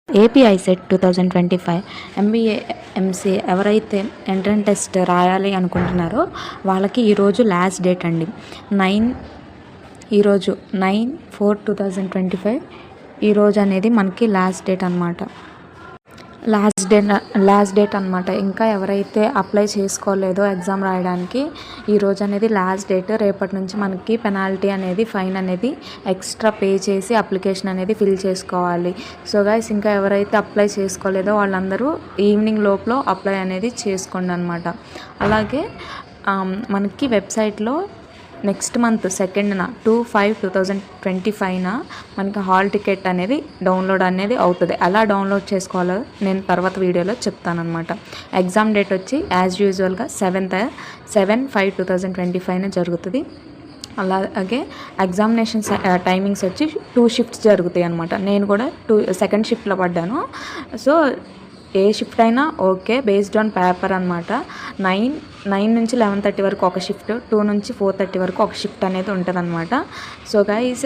AP ICET 2025 MBA MCA ఎవరైతే entrance test రాయాలి అనుకుంటున్నారో వాళ్ళకి ఈరోజు లాస్ట్ డేట్ అండి. ఈరోజు 9/4/2025 ఈరోజు అనేది మనకి లాస్ట్ డేట్ అనమాట. లాస్ట్ డేట్ అనమాట. ఇంకా ఎవరైతే అప్లై చేసుకోలేదో ఎగ్జామ్ రాయడానికి ఈరోజు అనేది లాస్ట్ డేట్. రేపటి నుంచి మనకి పెనాల్టీ అనేది ఫైన్ అనేది ఎక్స్ట్రా పే చేసి అప్లికేషన్ అనేది ఫిల్ చేసుకోవాలి. సో గైస్, ఇంకా ఎవరైతే అప్లై చేసుకోలేదో వాళ్ళందరూ ఈవినింగ్ లోపల అప్లై అనేది చేసుకోండి అనమాట. అలాగే మనకి వెబ్సైట్లో నెక్స్ట్ మంత్ 2nd 2/5/2025 మనకి హాల్ టికెట్ అనేది డౌన్లోడ్ అనేది అవుతుంది. ఎలా డౌన్లోడ్ చేసుకోవాలో నేను తర్వాత వీడియోలో చెప్తానమాట. ఎగ్జామ్ డేట్ వచ్చి యాజ్ యూజువల్గా 7/5/2025 జరుగుతుంది. అలాగే ఎగ్జామినేషన్ టైమింగ్స్ వచ్చి 2 షిఫ్ట్స్ జరుగుతాయి అనమాట. నేను కూడా 2nd షిఫ్ట్లో పడ్డాను. సో ఏ షిఫ్ట్ అయినా ఓకే, బేస్డ్ ఆన్ పేపర్ అనమాట. 9 నుంచి 11:30 వరకు ఒక షిఫ్ట్, 2 నుంచి 4:30 వరకు ఒక షిఫ్ట్ అనేది ఉంటుంది అనమాట. సో గైస్,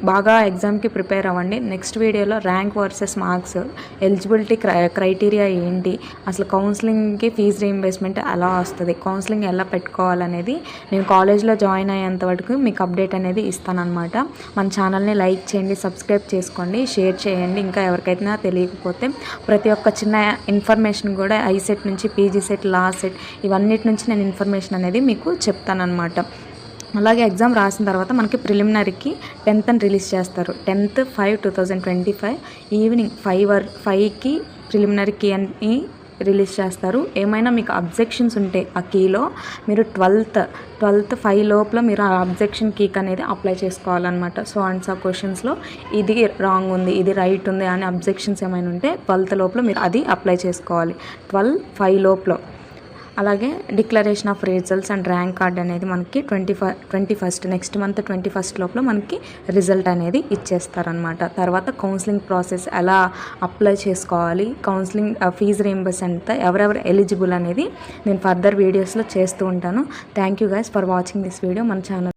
బాగా ఎగ్జామ్కి ప్రిపేర్ అవ్వండి. నెక్స్ట్ వీడియోలో rank versus marks, eligibility criteria ఏంటి, అసలు కౌన్సిలింగ్కి ఫీజు రీయింబర్స్మెంట్ ఎలా వస్తుంది, కౌన్సిలింగ్ ఎలా పెట్టుకోవాలనేది నేను కాలేజ్లో జాయిన్ అయ్యేంత వరకు మీకు అప్డేట్ అనేది ఇస్తానన్నమాట. మన ఛానల్ని లైక్ చేయండి, సబ్స్క్రైబ్ చేసుకోండి, షేర్ చేయండి. ఇంకా ఎవరికైనా తెలియకపోతే ప్రతి ఒక్క చిన్న ఇన్ఫర్మేషన్ కూడా ఐసెట్ నుంచి పీజీ సెట్, లాస్ట్ సెట్ ఇవన్నిటి నుంచి నేను ఇన్ఫర్మేషన్ అనేది మీకు చెప్తానమాట. అలాగే ఎగ్జామ్ రాసిన తర్వాత మనకి ప్రిలిమినరీకి 10th రిలీజ్ చేస్తారు. 10/5/2025 ఈవినింగ్ 5కి ప్రిలిమినరీ కీ అని రిలీజ్ చేస్తారు. ఏమైనా మీకు అబ్జెక్షన్స్ ఉంటే ఆ కీలో మీరు 12th 5 లోపల మీరు ఆ అబ్జెక్షన్ కీక్ అనేది అప్లై చేసుకోవాలన్నమాట. సో ఆన్సర్ క్వశ్చన్స్లో ఇది రాంగ్ ఉంది, ఇది రైట్ ఉంది అని అబ్జెక్షన్స్ ఏమైనా ఉంటే 12th లోపల మీరు అది అప్లై చేసుకోవాలి, 12/5 లోపల. అలాగే declaration of results and rank card అనేది మనకి 21st నెక్స్ట్ మంత్ 21st లోపల మనకి రిజల్ట్ అనేది ఇచ్చేస్తారనమాట. తర్వాత కౌన్సిలింగ్ ప్రాసెస్ ఎలా అప్లై చేసుకోవాలి, కౌన్సిలింగ్ ఫీజు రీయింబర్స్మెంట్ ఎవరెవరు ఎలిజిబుల్ అనేది నేను ఫర్దర్ వీడియోస్లో చేస్తూ ఉంటాను. Thank you guys for watching this video. మన ఛానల్